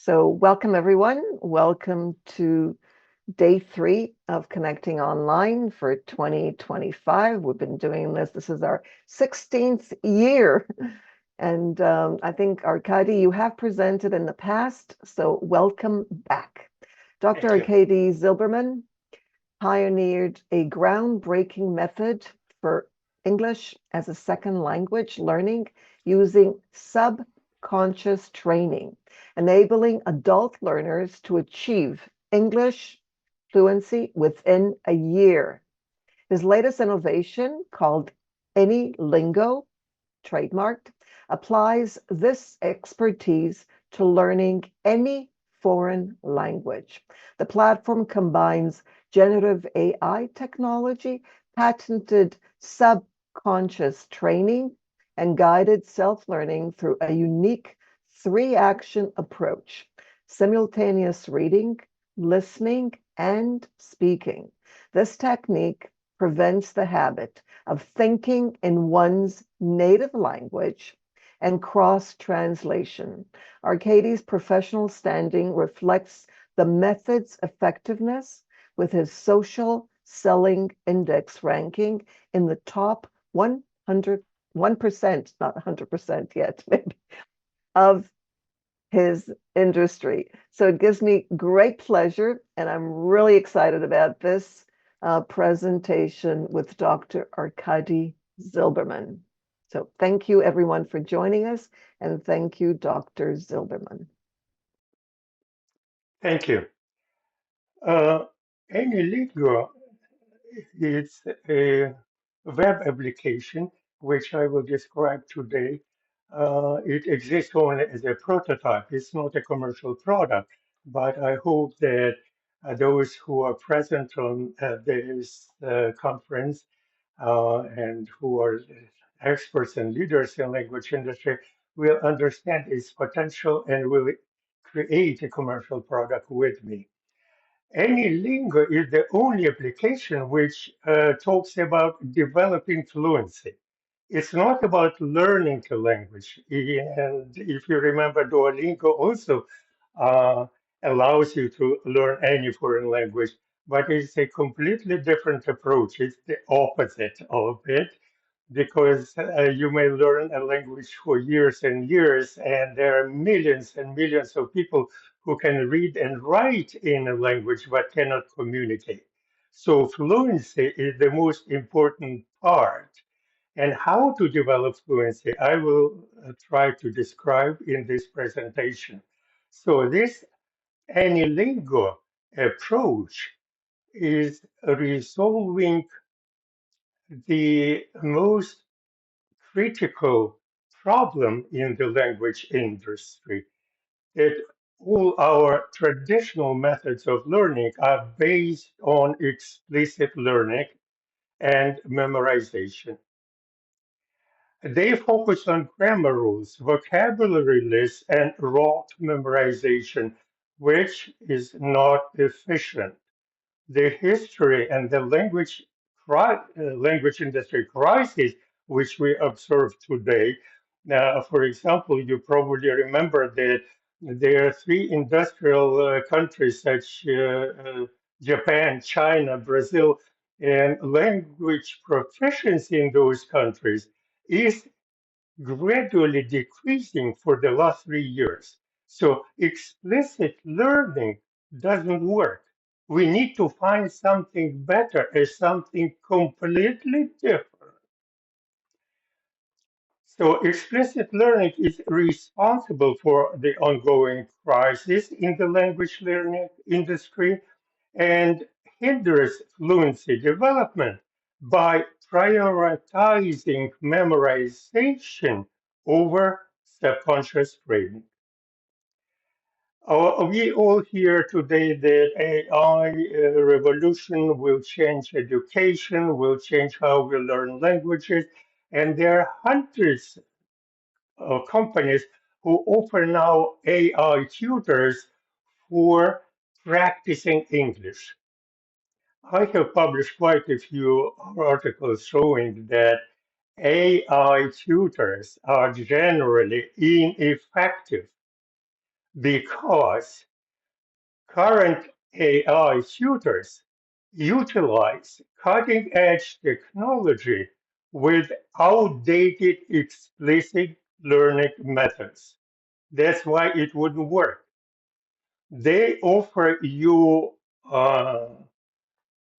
So welcome everyone. Welcome to day 3 of Connecting Online for 2025. We've been doing this. This is our 16th year. And I think, Arkady, you have presented in the past, so welcome back. Dr. Thank you. Arkady Zilberman pioneered a groundbreaking method for English as a second language learning using subconscious training, enabling adult learners to achieve English fluency within a year. His latest innovation, called AnyLingo, trademarked, applies this expertise to learning any foreign language. The platform combines generative AI technology, patented subconscious training, and guided self-learning through a unique 3-action approach: simultaneous reading, listening, and speaking. This technique prevents the habit of thinking in one's native language and cross-translation. Arkady's professional standing reflects the method's effectiveness, with his social selling index ranking in the top 1%, not 100% yet, maybe, of his industry. So it gives me great pleasure, and I'm really excited about this presentation with Dr. Arkady Zilberman. So thank you everyone for joining us, and thank you, Dr. Zilberman. Thank you. Uh, AnyLingo is a web application which I will describe today. It exists only as a prototype. It's not a commercial product, but I hope that those who are present on this conference and who are experts and leaders in language industry will understand its potential and will create a commercial product with me. AnyLingo is the only application which talks about developing fluency. It's not about learning a language. And if you remember, Duolingo also uh, allows you to learn any foreign language, but it's a completely different approach. It's the opposite of it because you may learn a language for years and years, and there are millions and millions of people who can read and write in a language but cannot communicate. So fluency is the most important part. And how to develop fluency, I will try to describe in this presentation. So this AnyLingo approach is resolving the most critical problem in the language industry, that all our traditional methods of learning are based on explicit learning and memorization. They focus on grammar rules, vocabulary lists, and rote memorization, which is not efficient. The history and the language industry crisis which we observe today. For example, you probably remember that there are 3 industrial countries such Japan, China, Brazil, and language proficiency in those countries is gradually decreasing for the last 3 years. So explicit learning doesn't work. We need to find something better, as something completely different. So explicit learning is responsible for the ongoing crisis in the language learning industry and hinders fluency development by prioritizing memorization over subconscious training. We all hear today that AI revolution will change education, will change how we learn languages, and there are hundreds of companies who offer now AI tutors for practicing English. I have published quite a few articles showing that AI tutors are generally ineffective because current AI tutors utilize cutting-edge technology with outdated explicit learning methods. That's why it wouldn't work. They offer you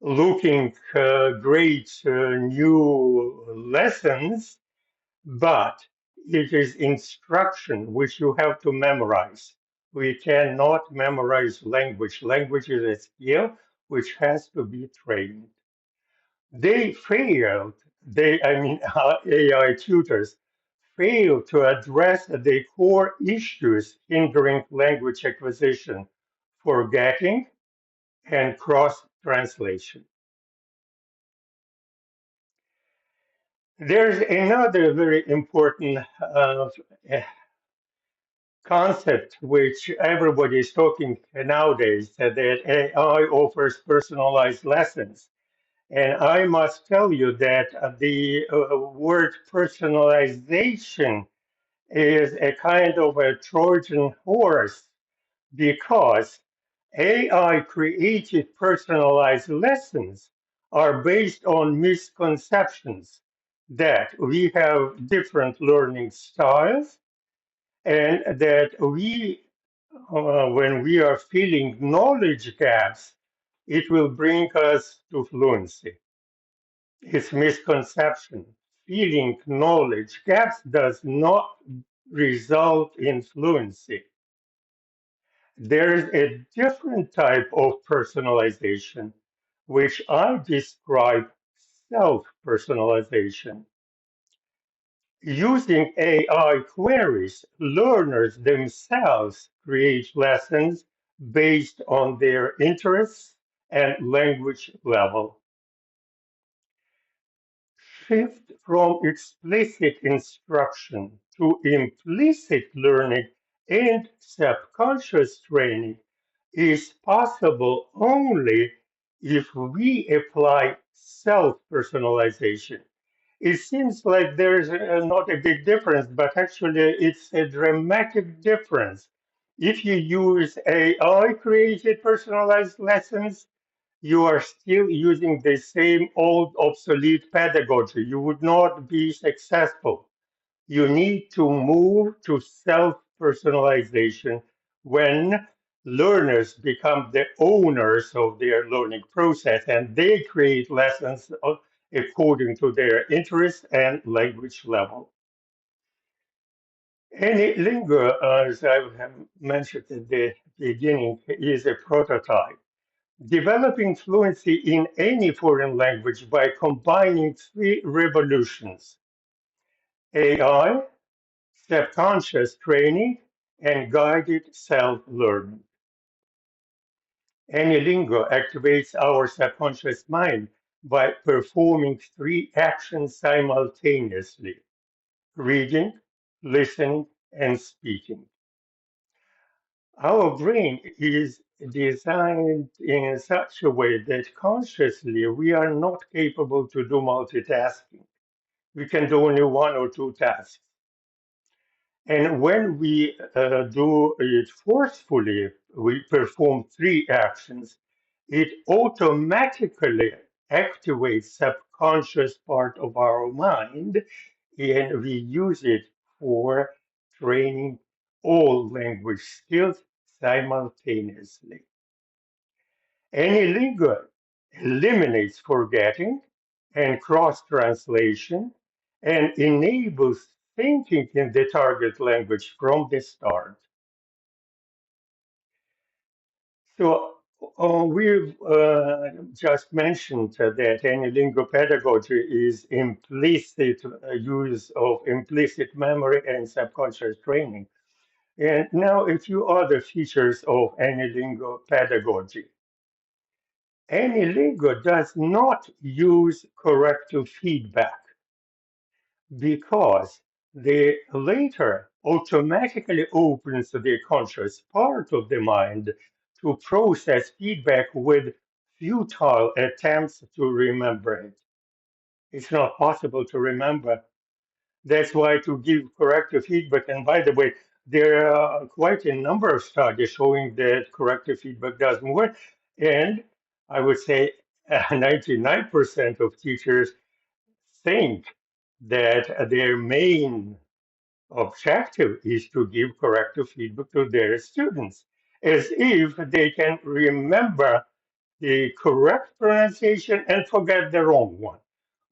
looking great new lessons, but it is instruction which you have to memorize. We cannot memorize language. Language is a skill which has to be trained. They failed, AI tutors failed to address the core issues hindering language acquisition, forgetting, and cross translation. There's another very important concept which everybody is talking nowadays, that AI offers personalized lessons. And I must tell you that the word personalization is a kind of a Trojan horse because AI created personalized lessons are based on misconceptions that we have different learning styles and that when we are filling knowledge gaps, it will bring us to fluency. It's misconception. Filling knowledge gaps does not result in fluency. There's a different type of personalization, which I describe self-personalization. Using AI queries, learners themselves create lessons based on their interests and language level. Shift from explicit instruction to implicit learning and subconscious training is possible only if we apply self-personalization. It seems like there's not a big difference, but actually it's a dramatic difference. If you use AI created personalized lessons, you are still using the same old obsolete pedagogy. You would not be successful. You need to move to self-personalization when learners become the owners of their learning process and they create lessons according to their interests and language level. AnyLingo, as I have mentioned at the beginning, is a prototype. Developing fluency in any foreign language by combining three revolutions: AI, subconscious training, and guided self-learning. AnyLingo activates our subconscious mind by performing three actions simultaneously: reading, listening, and speaking. Our brain is designed in such a way that consciously we are not capable to do multitasking. We can do only one or two tasks. And when we do it forcefully, we perform three actions, it automatically activates subconscious part of our mind, and we use it for training all language skills simultaneously. AnyLingo eliminates forgetting and cross-translation and enables thinking in the target language from the start. So we've just mentioned that AnyLingo pedagogy is implicit use of implicit memory and subconscious training. And now a few other features of AnyLingo pedagogy. AnyLingo does not use corrective feedback because the later automatically opens the conscious part of the mind to process feedback with futile attempts to remember it. It's not possible to remember. That's why to give corrective feedback, and by the way, there are quite a number of studies showing that corrective feedback does more. And I would say 99% of teachers think that their main objective is to give corrective feedback to their students, as if they can remember the correct pronunciation and forget the wrong one,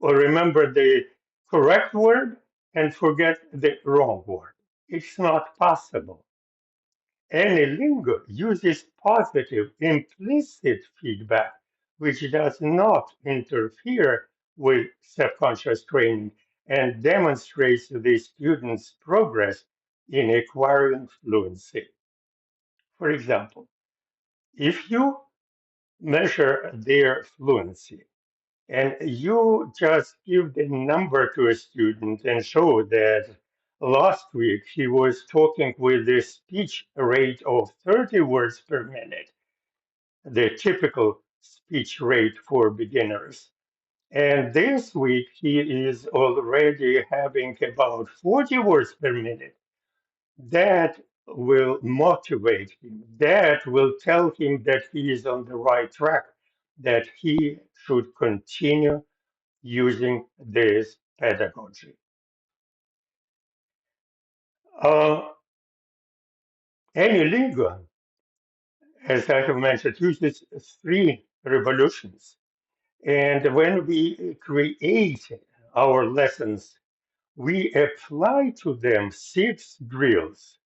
or remember the correct word and forget the wrong word. It's not possible. AnyLingo uses positive implicit feedback, which does not interfere with subconscious training and demonstrates the student's progress in acquiring fluency. For example, if you measure their fluency and you just give the number to a student and show that last week he was talking with a speech rate of 30 words per minute, the typical speech rate for beginners. And this week he is already having about 40 words per minute. That will motivate him. That will tell him that he is on the right track, that he should continue using this pedagogy. Uh, AnyLingo, as I have mentioned, uses three revolutions. And when we create our lessons, we apply to them six drills.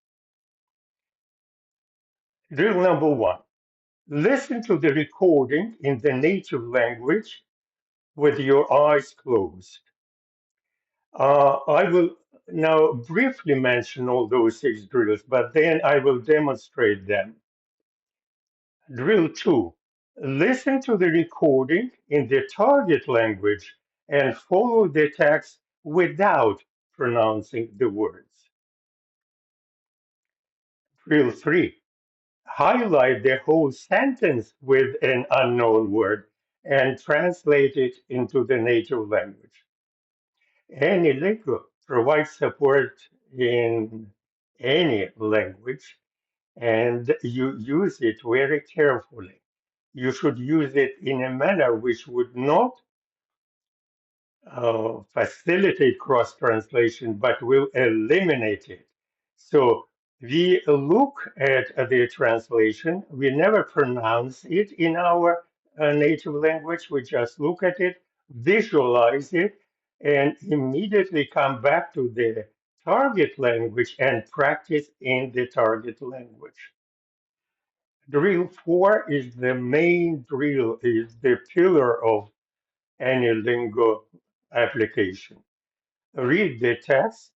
Drill number one, listen to the recording in the native language with your eyes closed. I will now briefly mention all those six drills, but then I will demonstrate them. Drill 2. Listen to the recording in the target language and follow the text without pronouncing the words. Drill 3. Highlight the whole sentence with an unknown word and translate it into the native language. AnyLingo provides support in any language, and you use it very carefully. You should use it in a manner which would not facilitate cross translation, but will eliminate it. So we look at the translation, we never pronounce it in our native language, we just look at it, visualize it, and immediately come back to the target language and practice in the target language. Drill 4 is the main drill, is the pillar of any lingo application. Read the text,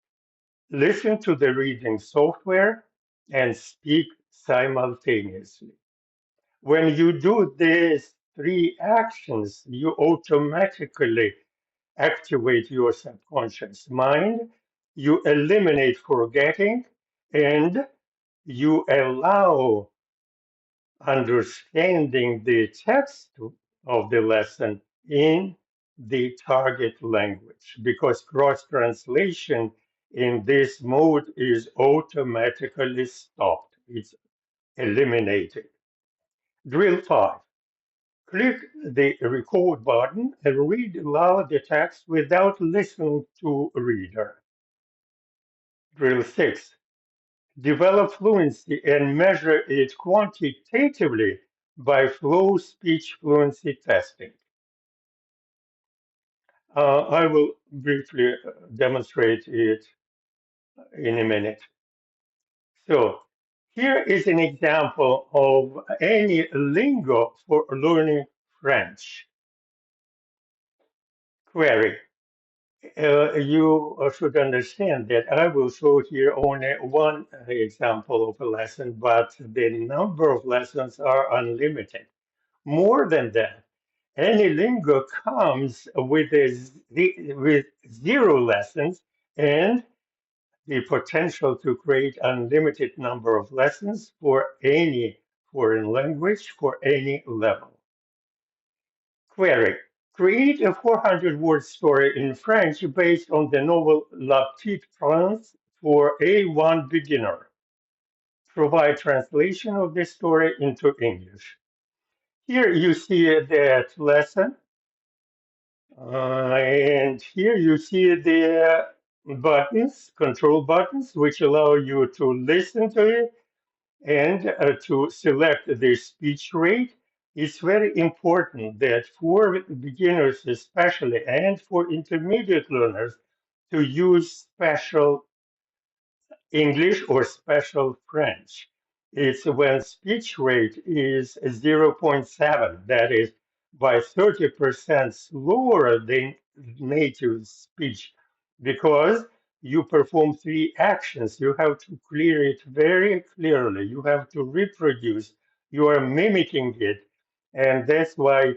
listen to the reading software, and speak simultaneously. When you do these three actions, you automatically activate your subconscious mind, you eliminate forgetting, and you allow understanding the text of the lesson in the target language, because cross translation in this mode is automatically stopped. It's eliminated. Drill 5. Click the record button and read aloud the text without listening to a reader. Drill 6. Develop fluency and measure it quantitatively by Flow Speech Fluency Testing. I will briefly demonstrate it in a minute. So here is an example of AnyLingo for learning French. Query. You should understand that I will show here only one example of a lesson, but the number of lessons are unlimited. More than that, AnyLingo comes with, with zero lessons and the potential to create unlimited number of lessons for any foreign language for any level. Query. Create a 400-word story in French based on the novel La Petite Prince for A1 beginner. provide translation of the story into English. Here you see that lesson, and here you see the buttons, control buttons, which allow you to listen to it and to select the speech rate. It's very important that for beginners especially and for intermediate learners to use special English or special French. It's when speech rate is zero point 0.7, that is by 30% slower than native speech, because you perform three actions. You have to clear it very clearly. You have to reproduce. You are mimicking it. And that's why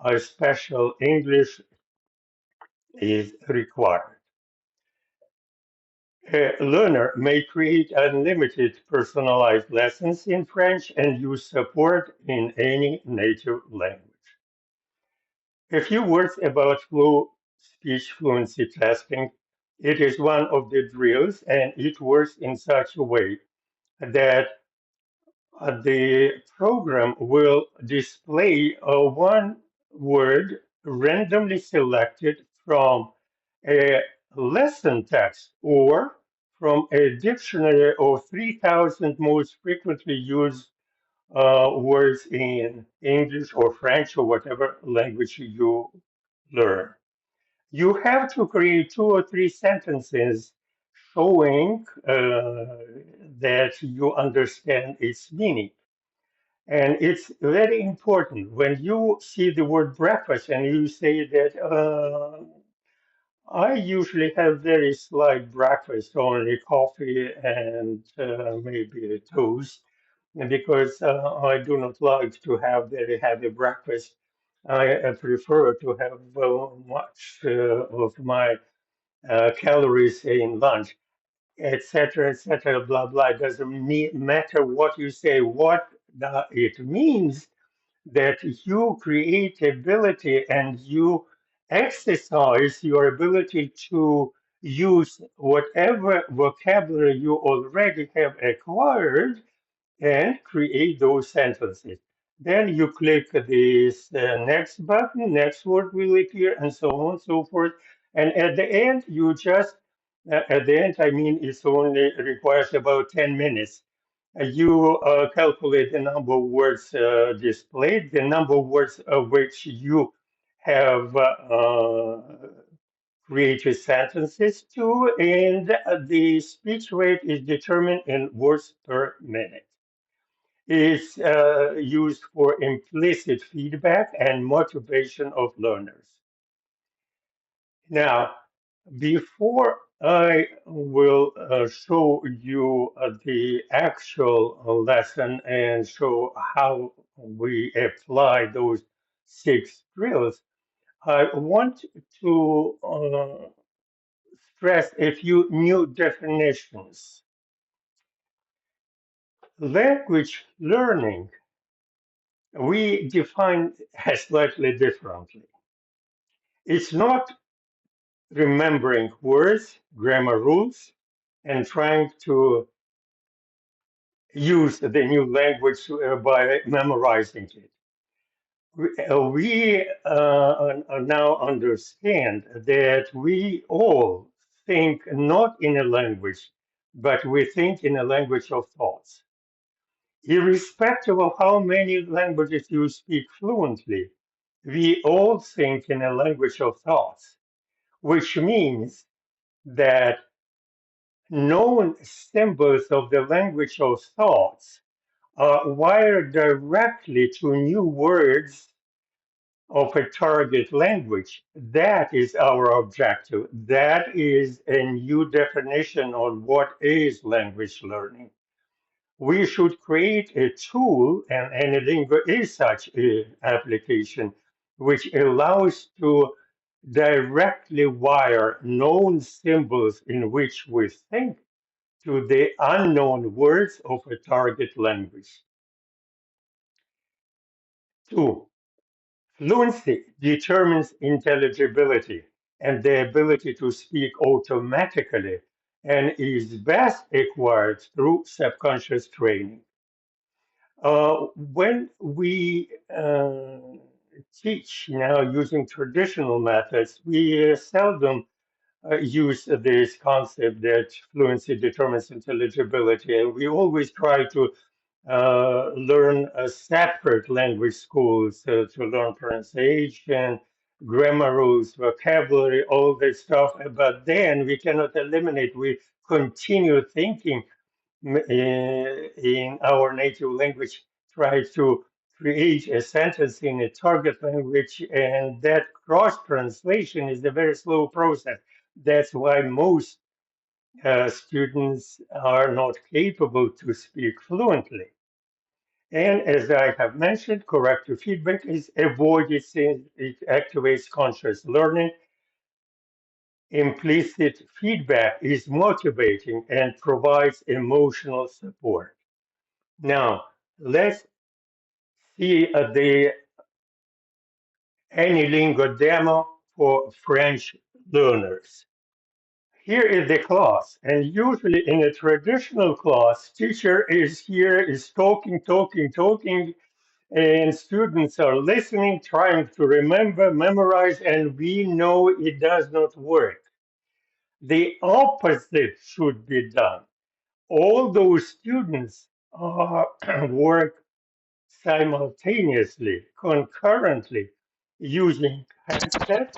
a special English is required. A learner may create unlimited personalized lessons in French and use support in any native language. A few words about Flow Speech Fluency Testing. It is one of the drills, and it works in such a way that the program will display one word randomly selected from a lesson text or from a dictionary of 3,000 most frequently used words in English or French or whatever language you learn. You have to create two or three sentences showing that you understand its meaning. And it's very important when you see the word breakfast and you say that I usually have very slight breakfast, only coffee and maybe a toast, and because I do not like to have very heavy breakfast. I prefer to have much of my calories in lunch, etc., blah, blah. It doesn't matter what you say, what it means that you create ability and you exercise your ability to use whatever vocabulary you already have acquired and create those sentences. Then you click this next button, next word will appear, and so on and so forth. And at the end, you just, at the end, I mean, it's only requires about 10 minutes. You calculate the number of words displayed, the number of words of which you have created sentences to, and the speech rate is determined in words per minute. It's used for implicit feedback and motivation of learners. Now, before I will show you the actual lesson and show how we apply those six drills, I want to stress a few new definitions. Language learning, we define slightly differently. It's not remembering words, grammar rules, and trying to use the new language by memorizing it. We now understand that we all think not in a language, but we think in a language of thoughts. Irrespective of how many languages you speak fluently, we all think in a language of thoughts, which means that known symbols of the language of thoughts are wired directly to new words of a target language. That is our objective. That is a new definition on what is language learning. We should create a tool, and AnyLingo is such an application, which allows to directly wire known symbols in which we think to the unknown words of a target language. Two, fluency determines intelligibility and the ability to speak automatically and is best acquired through subconscious training. When we teach now using traditional methods, we seldom use this concept that fluency determines intelligibility, and we always try to learn separate language schools to learn pronunciation, grammar rules, vocabulary, all that stuff. But then we cannot eliminate, we continue thinking in our native language, try to create a sentence in a target language, and that cross translation is a very slow process. That's why most students are not capable to speak fluently. And as I have mentioned, corrective feedback is avoided since it activates conscious learning. Implicit feedback is motivating and provides emotional support. Now, let's see the AnyLingo demo for French learners. Here is the class, and usually in a traditional class, teacher is here, is talking, and students are listening, trying to remember, memorize, and we know it does not work. The opposite should be done. All those students are work simultaneously, concurrently, using headset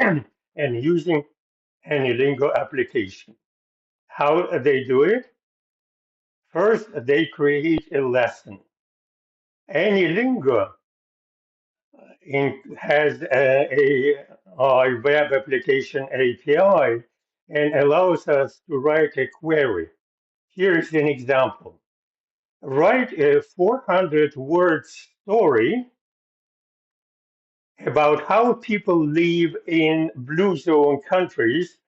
and using AnyLingo application. How they do it? First, they create a lesson. AnyLingo has a web application API and allows us to write a query. Here's an example. Write a 400-word story about how people live in blue zone countries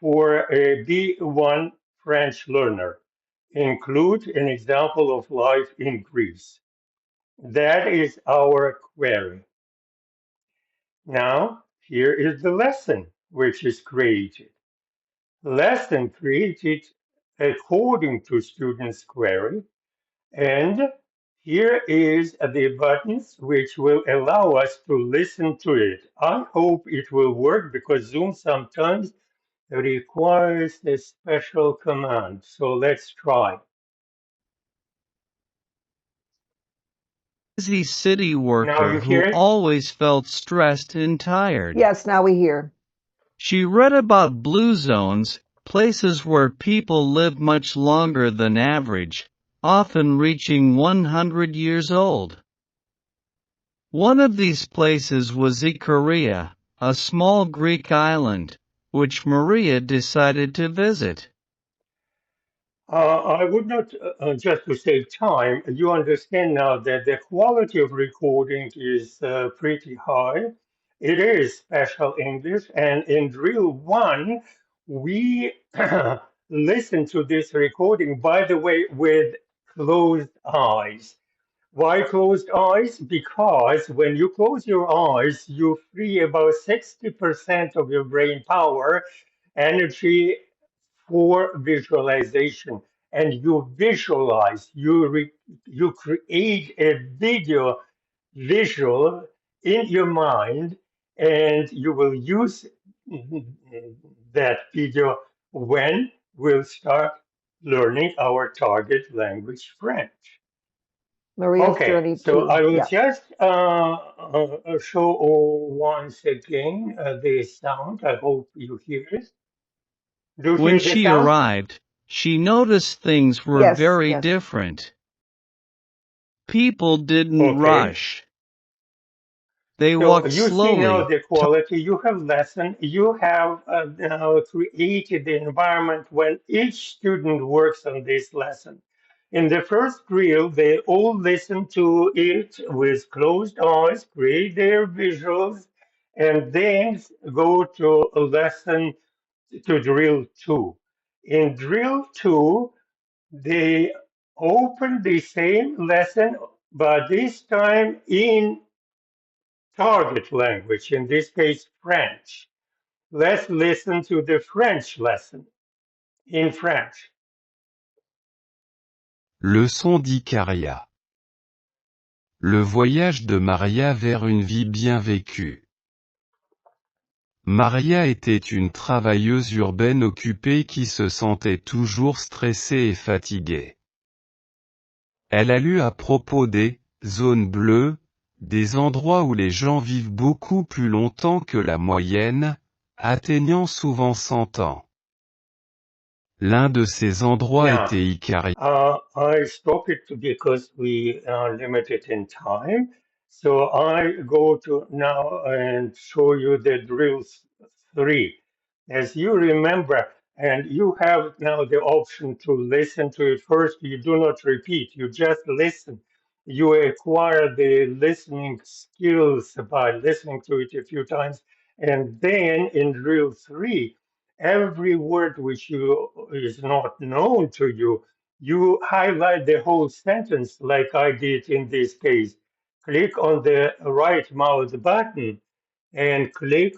for a B1 French learner. Include an example of life in Greece. That is our query. Now, here is the lesson which is created. Lesson created according to student's query, and here is the buttons which will allow us to listen to it. I hope it will work because Zoom sometimes requires a special command. So let's try. Busy city Now worker you who hear it? always felt stressed and tired. Yes, now we hear. She read about blue zones, places where people live much longer than average, often reaching 100 years old. One of these places was Ikaria, a small Greek island, which Maria decided to visit. I would not, just to save time, you understand now that the quality of recording is pretty high. It is special English, and in drill one, we listen to this recording, by the way, with closed eyes. Why closed eyes? Because when you close your eyes, you free about 60% of your brain power, energy for visualization, and you visualize, you create a visual in your mind, and you will use that video when we'll start learning our target language, French. Maria's Okay, journey so to, I will yeah. just show once again the sound. I hope you hear it. Do you When hear the she sound? arrived, she noticed things were Yes, very yes. different. People didn't Okay. rush. They So walked you see now slowly. the quality. You have lesson. You have now created the environment when each student works on this lesson. In the first drill, they all listen to it with closed eyes, create their visuals, and then go to a lesson to drill two. In drill two, they open the same lesson, but this time in target language, in this case, French. Let's listen to the French lesson. in French. Leçon d'Icaria. Le voyage de Maria vers une vie bien vécue. Maria était une travailleuse urbaine occupée qui se sentait toujours stressée et fatiguée. Elle a lu à propos des zones bleues, des endroits où les gens vivent beaucoup plus longtemps que la moyenne, atteignant souvent 100 ans. L'un de ces endroits Now, était Icaria. I stop it because we are limited in time. So I go to now and show you the drill 3. As you remember, and you have now the option to listen to it first. You do not repeat, you just listen. You acquire the listening skills by listening to it a few times. And then in drill 3, every word which you is not known to you, you highlight the whole sentence like I did in this case. Click on the right mouse button and click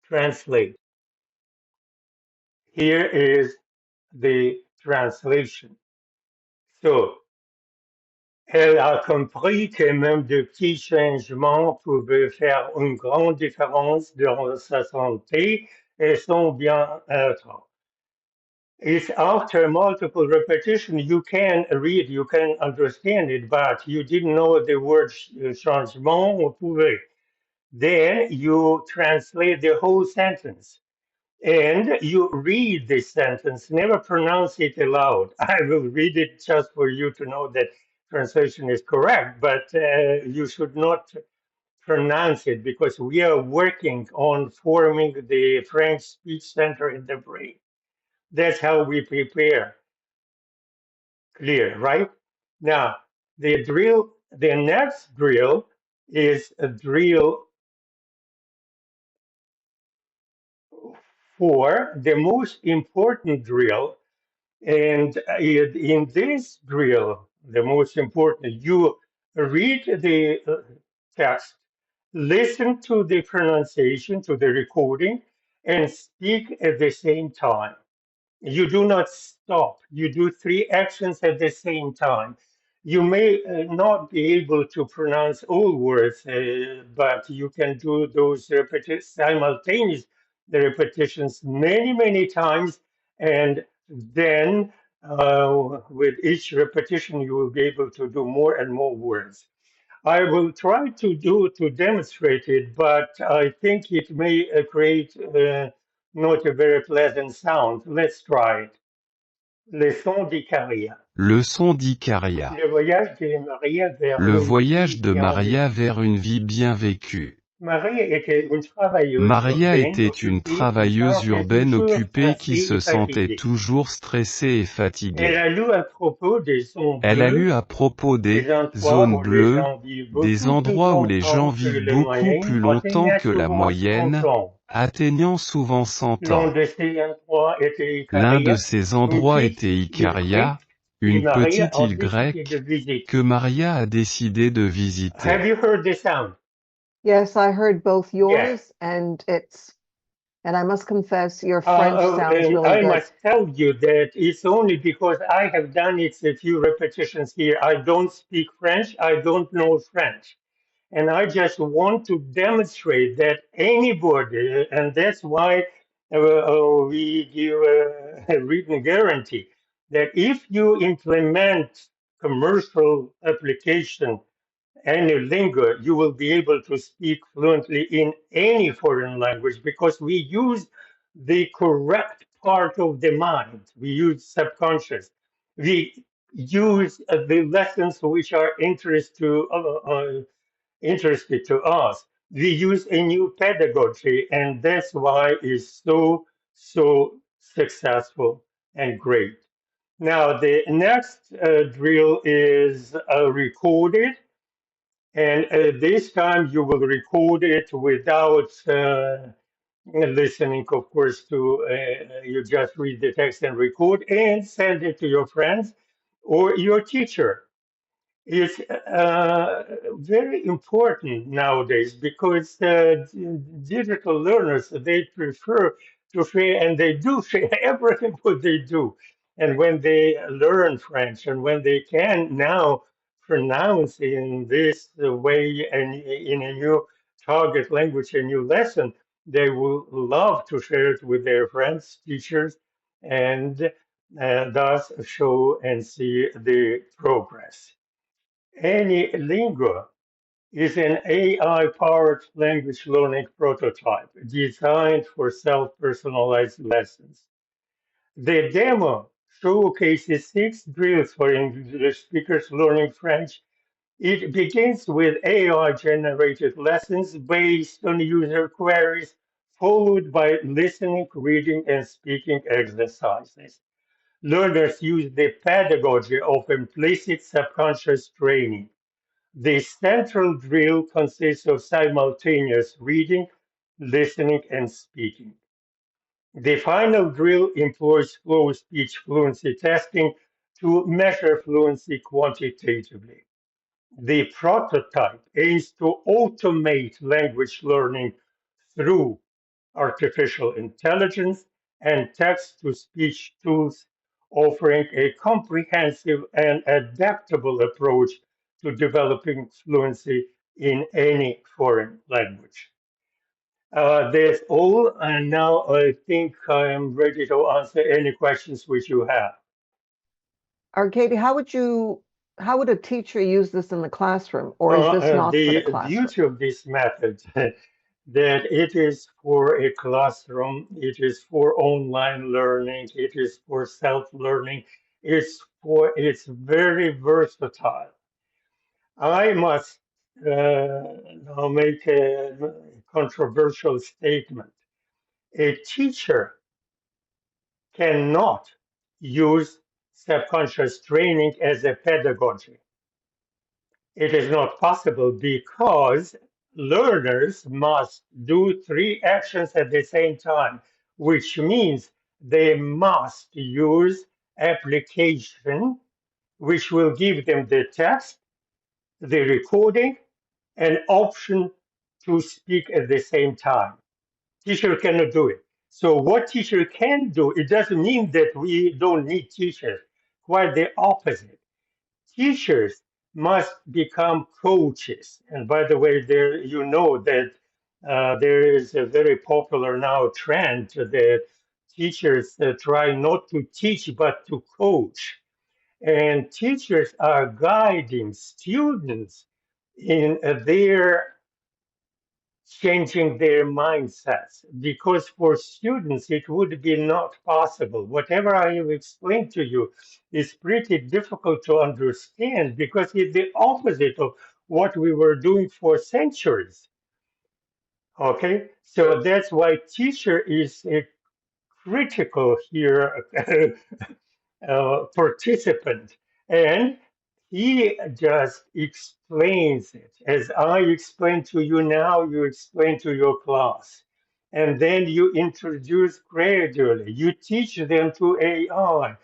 translate. Here is the translation. So, elle a compris que même de petits changements pouvaient faire une grande différence dans sa santé et son bien-être. If after multiple repetition you can read, you can understand it, but you didn't know the word changement or pouvait, then you translate the whole sentence and you read this sentence, never pronounce it aloud. I will read it just for you to know that translation is correct, but you should not pronounce it because we are working on forming the French speech center in the brain. That's how we prepare. Clear, right? Now, the next drill is a drill 4, the most important drill. And in this drill, the most important, you read the text, listen to the pronunciation, to the recording, and speak at the same time. You do not stop. You do 3 actions at the same time. You may not be able to pronounce all words, but you can do those simultaneous repetitions many, many times. And then with each repetition, you will be able to do more and more words. I will try to demonstrate it, but I think it may create not a very pleasant sound. Let's try it. Leçon d'Icaria. Leçon d'Icaria. Le voyage de Maria vers Le une vie voyage de bien Maria vécue. vers une vie bien vécue. Maria était une travailleuse Maria urbaine était une occupée qui se travailleuse sentait urbaine toujours occupée qui stressée se et sentait fatiguée. toujours stressée et Elle fatiguée. a lu à propos des zones Elle a lu bleues, à propos des des endroits zones où les bleues, gens vivent des beaucoup plus endroits où les gens longtemps que vivent les beaucoup moyennes, plus longtemps atteignant que la souvent 100 moyenne, ans. atteignant souvent 100 L'un ans. de ces endroits était L'un de Icaria, ces une endroits petite était île Icaria, grecque que une Maria petite a île décidé de grecque, que visiter. Maria a décidé de Have visiter. you heard the sound? Yes, I heard both Yes. yours and I must confess, your French sounds And really I good. must tell you that it's only because I have done it a few repetitions here. I don't speak French. I don't know French. And I just want to demonstrate that anybody, and that's why we give a written guarantee, that if you implement commercial application AnyLingo, you will be able to speak fluently in any foreign language because we use the correct part of the mind. We use subconscious. We use the lessons which are interested to us. We use a new pedagogy, and that's why it's so successful and great. Now, the next drill is recorded. And this time you will record it without listening, of course, to you just read the text and record and send it to your friends or your teacher. It's very important nowadays because digital learners, they prefer to share, and they do share everything what they do. And when they learn French and when they can now pronounce in this way and in a new target language, a new lesson, they will love to share it with their friends, teachers, and thus show and see the progress. AnyLingo is an AI-powered language learning prototype designed for self-personalized lessons. The demo showcases 6 drills for English speakers learning French. It begins with AI-generated lessons based on user queries, followed by listening, reading, and speaking exercises. Learners use the pedagogy of implicit subconscious training. The central drill consists of simultaneous reading, listening, and speaking. The final drill employs flow speech fluency testing to measure fluency quantitatively. The prototype aims to automate language learning through artificial intelligence and text-to-speech tools, offering a comprehensive and adaptable approach to developing fluency in any foreign language. That's all, and now I think I am ready to answer any questions which you have. Arkady, how would a teacher use this in the classroom, or is this not for the The classroom? beauty of this method that it is for a classroom, it is for online learning, it is for self-learning, it's very versatile. I must now make a controversial statement. A teacher cannot use subconscious training as a pedagogy. It is not possible because learners must do 3 actions at the same time, which means they must use application which will give them the text, the recording, and option to speak at the same time. Teacher cannot do it. So what teacher can do, it doesn't mean that we don't need teachers. Quite the opposite. Teachers must become coaches. And by the way, there you know that there is a very popular now trend that teachers try not to teach but to coach. And teachers are guiding students in their changing their mindsets, because for students it would be not possible. Whatever I have explained to you is pretty difficult to understand because it's the opposite of what we were doing for centuries. Okay, so that's why teacher is critical here participant, and he just explains it as I explain to you now. You explain to your class, and then you introduce gradually. You teach them to AI.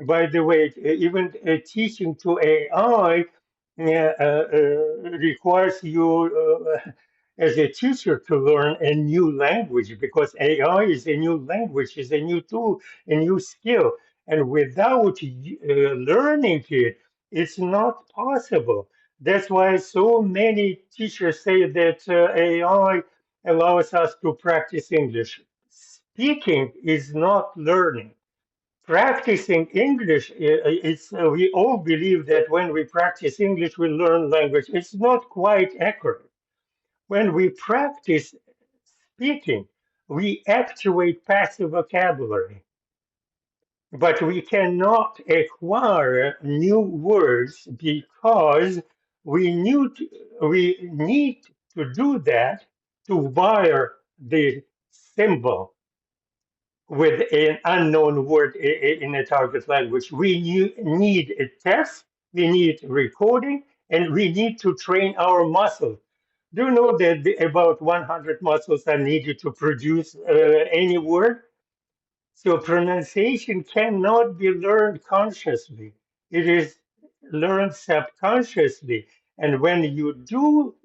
By the way, even teaching to AI requires you as a teacher to learn a new language, because AI is a new language, is a new tool, a new skill, and without learning it, it's not possible. That's why so many teachers say that AI allows us to practice English. Speaking is not learning. Practicing English, we all believe that when we practice English, we learn language. It's not quite accurate. When we practice speaking, we activate passive vocabulary, but we cannot acquire new words because we need to do that to wire the symbol with an unknown word in a target language. We need a test, we need recording, and we need to train our muscles. Do you know that about 100 muscles are needed to produce any word? So pronunciation cannot be learned consciously. It is learned subconsciously. And when you do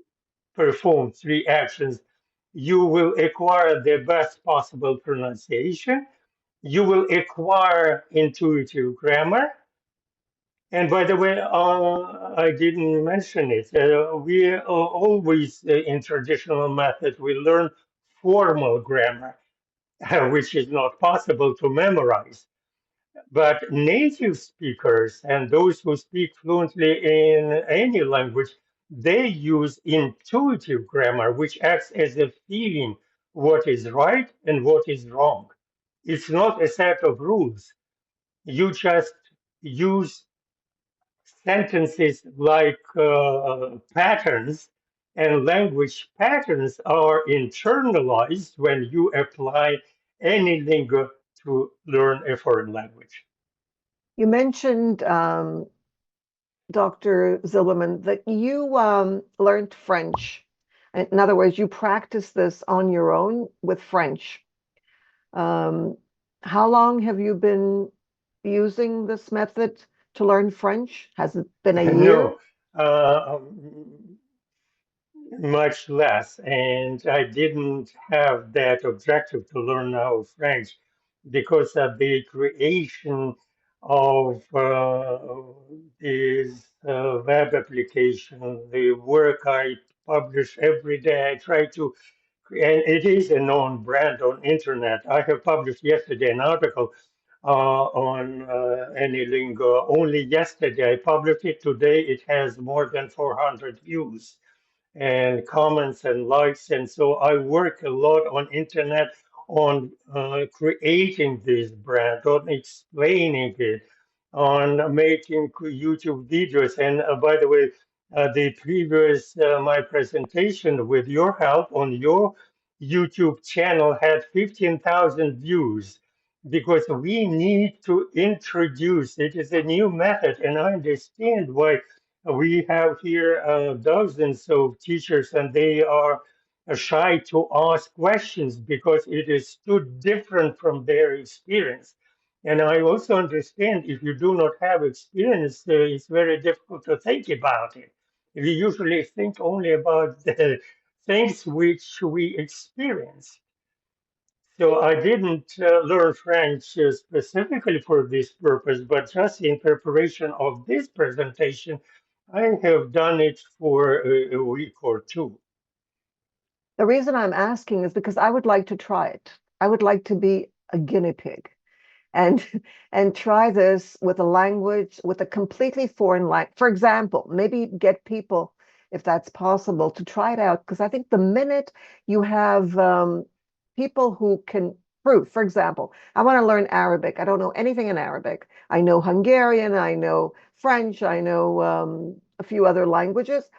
perform 3 actions, you will acquire the best possible pronunciation, you will acquire intuitive grammar. And by the way, I didn't mention it. We always, in traditional methods, we learn formal grammar, which is not possible to memorize. But native speakers and those who speak fluently in any language, they use intuitive grammar, which acts as a feeling what is right and what is wrong. It's not a set of rules. You just use sentences like patterns, and language patterns are internalized when you apply any lingo to learn a foreign language. You mentioned, Dr. Zilberman, that you learned French. In other words, you practiced this on your own with French. How long have you been using this method to learn French? Has it been a year? No, much less. And I didn't have that objective to learn now French because of the creation of this web application, the work I publish every day. I try to, and it is a known brand on internet. I have published yesterday an article on AnyLingo. Only yesterday I published it. Today it has more than 400 views and comments and likes. And so I work a lot on internet on creating this brand, on explaining it, on making YouTube videos. And by the way, the previous my presentation with your help on your YouTube channel had 15,000 views because we need to introduce it is a new method, and I understand why we have here dozens of teachers, and they are shy to ask questions because it is too different from their experience. And I also understand if you do not have experience, it's very difficult to think about it. We usually think only about the things which we experience. So I didn't learn French specifically for this purpose, but just in preparation of this presentation, I have done it for a week or two. The reason I'm asking is because I would like to try it. I would like to be a guinea pig and and try this with a language, with a completely foreign language. For example, maybe get people, if that's possible, to try it out. Because I think the minute you have people who can prove, for example, I want to learn Arabic. I don't know anything in Arabic. I know Hungarian, I know French, I know a few other languages,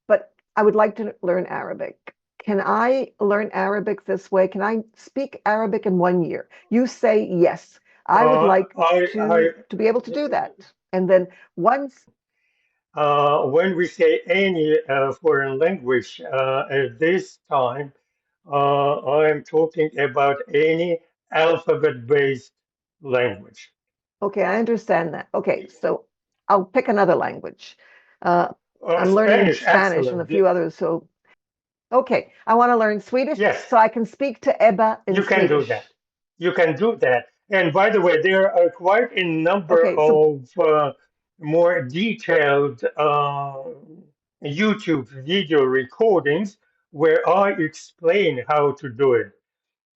but I would like to learn Arabic. Can I learn Arabic this way? Can I speak Arabic in 1 year? You say yes. I would like to be able to do that. And then once, When we say any foreign language at this time, I'm talking about any alphabet-based language. okay, I understand that. Okay, so I'll pick another language. I'm learning Spanish, Spanish and a excellent. few others. So, okay, I want to learn Swedish Yes, so I can speak to Ebba in you can do that. Swedish. You can do that. And by the way, there are quite a number Okay, so of more detailed YouTube video recordings where I explain how to do it.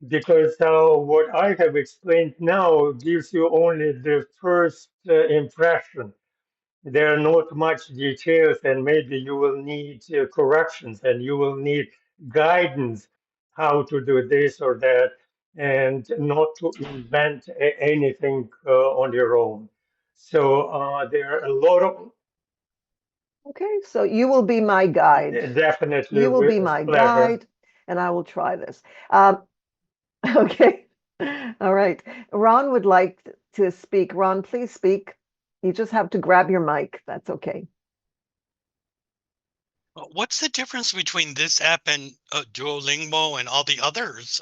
Because what I have explained now gives you only the first impression. There are not much details, and maybe you will need corrections and you will need guidance how to do this or that, and not to invent anything on your own. So there are a lot of okay, so you will be my guide. definitely You will be with my pleasure. guide, and I will try this. Okay. All right. Ron would like to speak. Ron, please speak. You just have to grab your mic. That's okay. What's the difference between this app and Duolingo and all the others?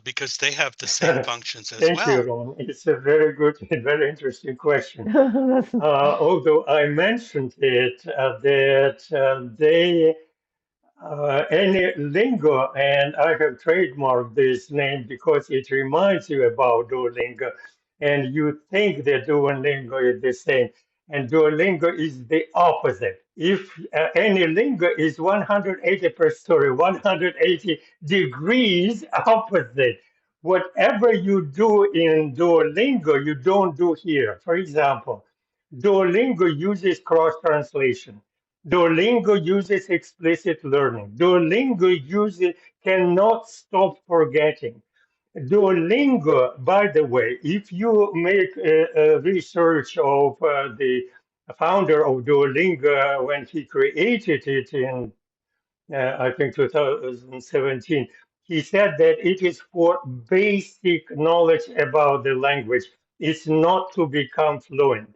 Because they have the same functions as Thank you, well. Ron. It's a very good and very interesting question. That's- Although I mentioned it, that they AnyLingo, and I have trademarked this name because it reminds you about Duolingo, and you think that Duolingo is the same, and Duolingo is the opposite. If AnyLingo is 180 degrees opposite. Whatever you do in Duolingo, you don't do here. For example, Duolingo uses cross translation. Duolingo uses explicit learning. Duolingo uses cannot stop forgetting. Duolingo, by the way, if you make a research of the founder of Duolingo when he created it in I think 2017, he said that it is for basic knowledge about the language. It's not to become fluent.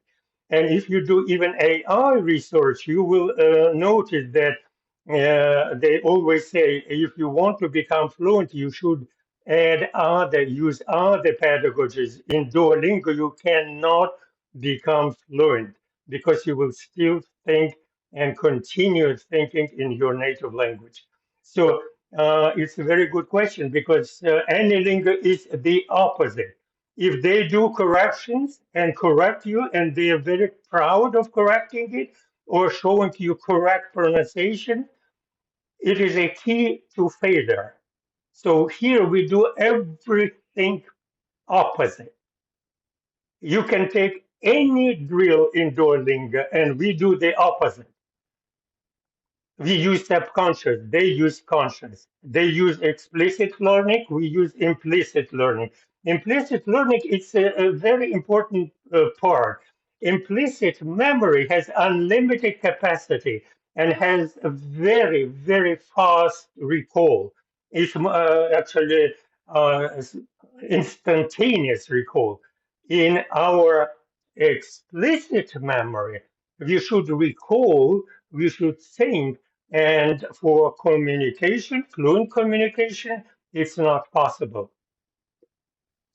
And if you do even AI research, you will notice that they always say if you want to become fluent, you should use other pedagogies. In Duolingo, you cannot become fluent because you will still think and continue thinking in your native language. So it's a very good question because AnyLingo is the opposite. If they do corrections and correct you, and they are very proud of correcting it or showing you correct pronunciation, it is a key to failure. So here we do everything opposite. You can take any drill in Duolingo and we do the opposite. We use subconscious, they use conscious. They use explicit learning, we use implicit learning. Implicit learning is a very important part. Implicit memory has unlimited capacity and has a very, very fast recall. It's actually instantaneous recall. In our explicit memory, we should recall, we should think, and for communication, fluent communication, it's not possible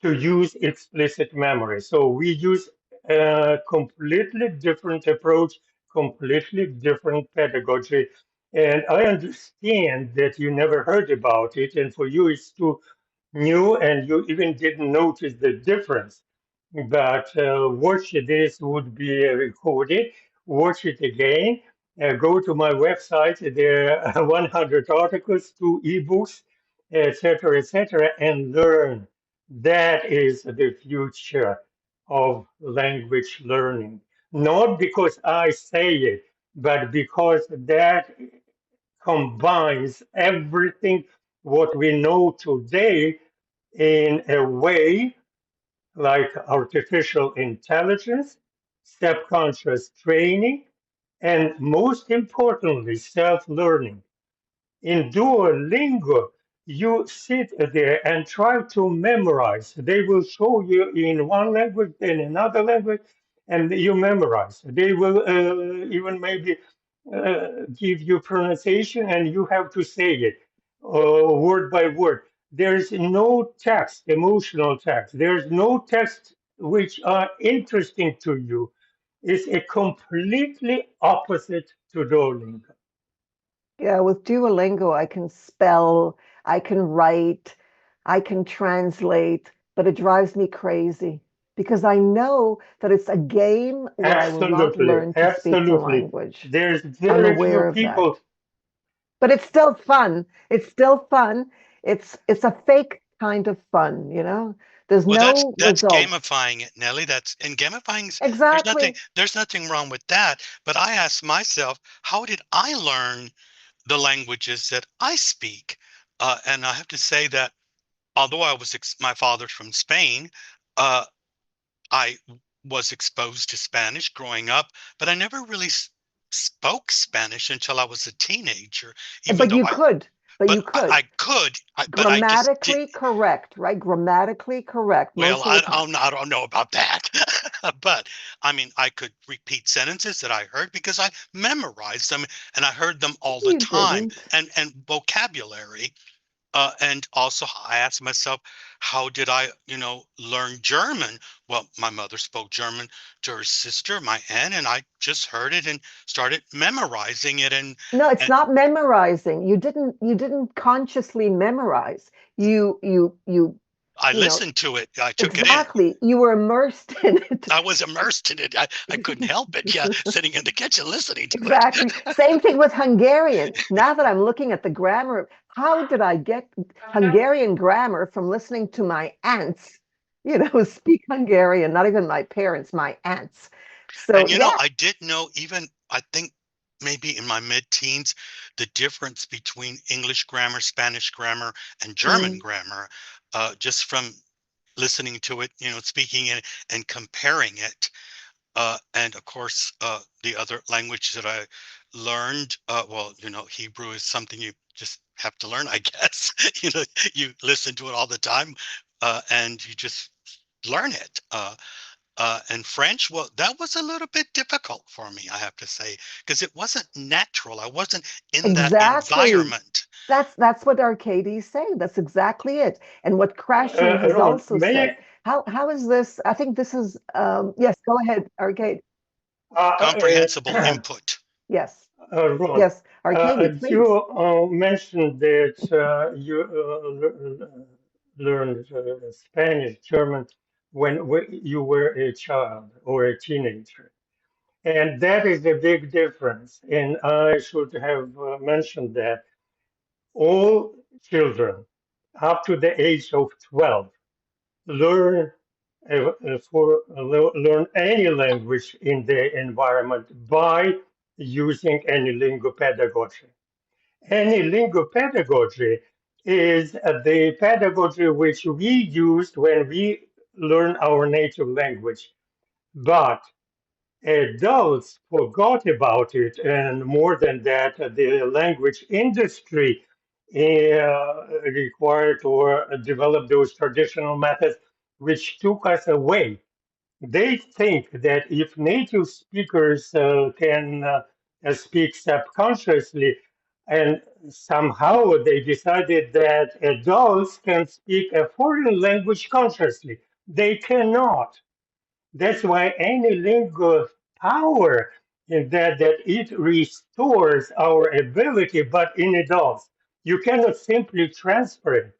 to use explicit memory. So we use a completely different approach, completely different pedagogy. And I understand that you never heard about it, and for you it's too new, and you even didn't notice the difference. But watch this would be recorded, watch it again, go to my website. There are 100 articles, 2 ebooks, etc., and learn. That is the future of language learning. Not because I say it, but because that combines everything what we know today in a way like artificial intelligence, subconscious training, and most importantly, self-learning. In Duolingo, you sit there and try to memorize. They will show you in one language, then another language, and you memorize. They will even maybe give you pronunciation, and you have to say it word by word. There's no text, emotional text. There's no text which are interesting to you. It's a completely opposite to Duolingo. Yeah, with Duolingo, I can spell, I can write, I can translate, but it drives me crazy because I know that it's a game where I will not Absolutely, learn to speak the absolutely. language. There's I'm very few aware of people. that. But it's still fun. It's still fun. It's a fake kind of fun, you know? There's Well, no that's results. gamifying it, Nelly. That's and gamifying's Exactly. there's nothing wrong with that. But I asked myself, how did I learn the languages that I speak? And I have to say that although my father's from Spain, uh, I was exposed to Spanish growing up, but I never really spoke Spanish until I was a teenager. Even But though you could. But but you could. but I just did. Grammatically correct, right? Grammatically correct Well, most of the time. I don't know about that, but I mean, I could repeat sentences that I heard because I memorized them and I heard them all the You time. didn't. And vocabulary. And also I asked myself, how did I, learn German? Well, my mother spoke German to her sister, my aunt, and I just heard it and started memorizing it. No, it's And not memorizing. You didn't consciously memorize. You I you know, listened to it. I took it in. exactly. You were immersed in it. I was immersed in it. I couldn't help it. Yeah, sitting in the kitchen listening to it. Exactly. Same thing with Hungarian. Now that I'm looking at the grammar, how did I get Hungarian grammar from listening to my aunts, speak Hungarian, not even my parents, my aunts. So And yeah, I did know, even I think maybe in my mid-teens, the difference between English grammar, Spanish grammar, and German mm, grammar, just from listening to it, speaking it and comparing it. And of course, the other language that I learned, well, Hebrew is something you just have to learn, I guess. You listen to it all the time, and you just learn it. And French, well, that was a little bit difficult for me, I have to say, because it wasn't natural. I wasn't in that exactly. environment. That's what Arkady's saying. That's exactly it. And what Krashen has Ron, also may said. How is this? I think this is yes, go ahead, Arcade. Comprehensible input. Yes. Ron, Yes, Arcady, please. you mentioned that you learned Spanish, German when you were a child or a teenager. And that is a big difference. And I should have mentioned that all children up to the age of 12 learn learn any language in their environment by using AnyLingo pedagogy. AnyLingo pedagogy is the pedagogy which we used when we learn our native language, but adults forgot about it, and more than that, the language industry required or developed those traditional methods which took us away. They think that if native speakers can speak subconsciously, and somehow they decided that adults can speak a foreign language consciously. They cannot. That's why any lingo power in that it restores our ability, but in adults. You cannot simply transfer it.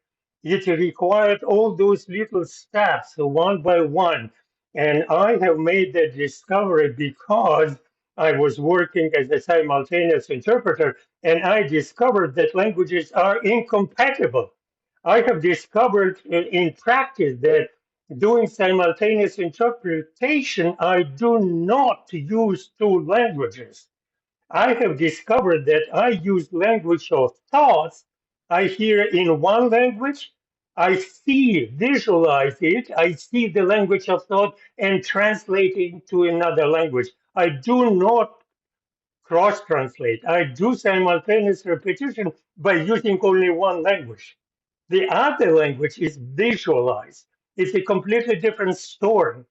It required all those little steps one by one. And I have made that discovery because I was working as a simultaneous interpreter, and I discovered that languages are incompatible. I have discovered in practice that doing simultaneous interpretation, I do not use two languages. I have discovered that I use language of thoughts. I hear in one language, I see, visualize it, I see the language of thought and translate it into another language. I do not cross translate. I do simultaneous repetition by using only one language. The other language is visualized. It's a completely different story.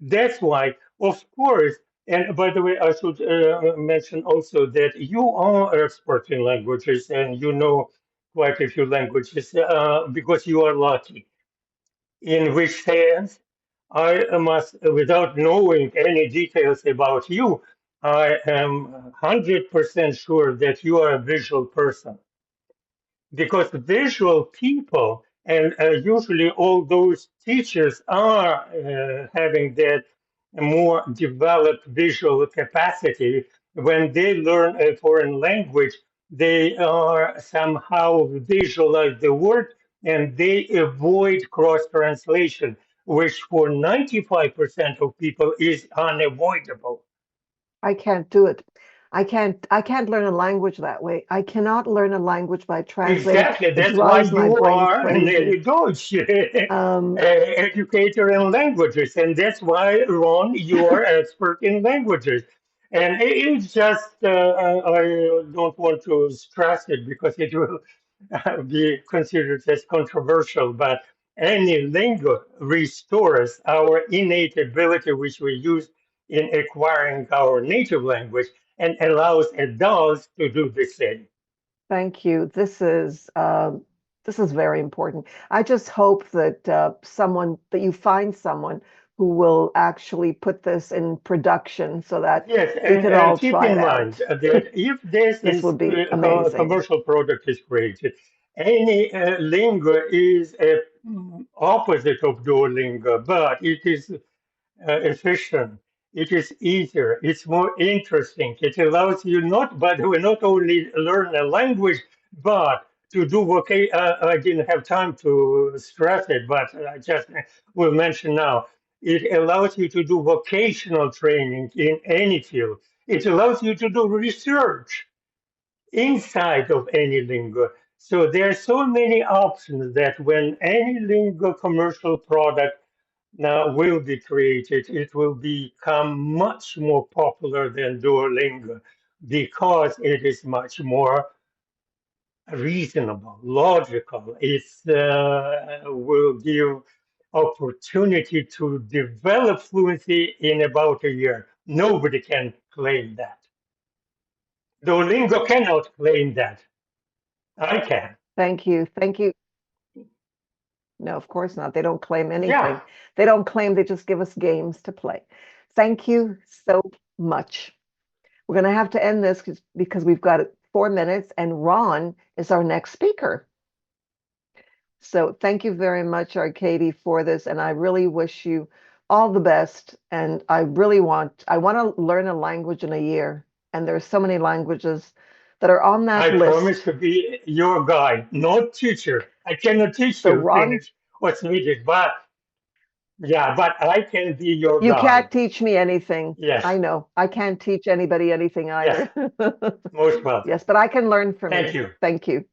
That's why, of course, and by the way, I should mention also that you are expert in languages and you know quite a few languages because you are lucky. In which sense, I must, without knowing any details about you, I am 100% sure that you are a visual person because visual people and usually all those teachers are having that more developed visual capacity when they learn a foreign language they are somehow visualize the word and they avoid cross translation which for 95% of people is unavoidable. I can't do it. I can't learn a language that way. I cannot learn a language by translating. Exactly. It That's why drives my you brain are crazy. Nelly Deutsch, Um, educator in languages. And that's why, Ron, you are expert in languages. And it's just, I don't want to stress it because it will be considered as controversial, but any lingo restores our innate ability, which we use in acquiring our native language, and allows adults to do the same. Thank you. This is This is very important. I just hope that that you find someone who will actually put this in production so that Yes, we and could all keep try in it mind out. that if this This is would be a amazing. commercial product is created, any lingo is a opposite of Duolingo, but it is efficient. It is easier. It's more interesting. It allows you not only learn a language, but to do I didn't have time to stress it, but I just will mention now. It allows you to do vocational training in any field. It allows you to do research inside of AnyLingo. So there are so many options that when AnyLingo commercial product now will be created, it will become much more popular than Duolingo because it is much more reasonable, logical. It will give opportunity to develop fluency in about a year. Nobody can claim that. Duolingo cannot claim that. I can. Thank you. Thank you. No, of course not. They don't claim Yeah. anything. They don't claim, they just give us games to play. Thank you so much. We're going to have to end this because we've got 4 minutes and Ron is our next speaker. So thank you very much, Arkady, for this. And I really wish you all the best. And I want to learn a language in a year. And there's so many languages that are on that I promise list. to be your guide, not teacher. I cannot teach So you Ron, Finnish or Swedish, but yeah, but I can be your you guide. can't teach me anything. I Yes, know. I can't teach anybody anything yes, either. most welcome. Yes, but I can learn from Thank you. you. Thank you.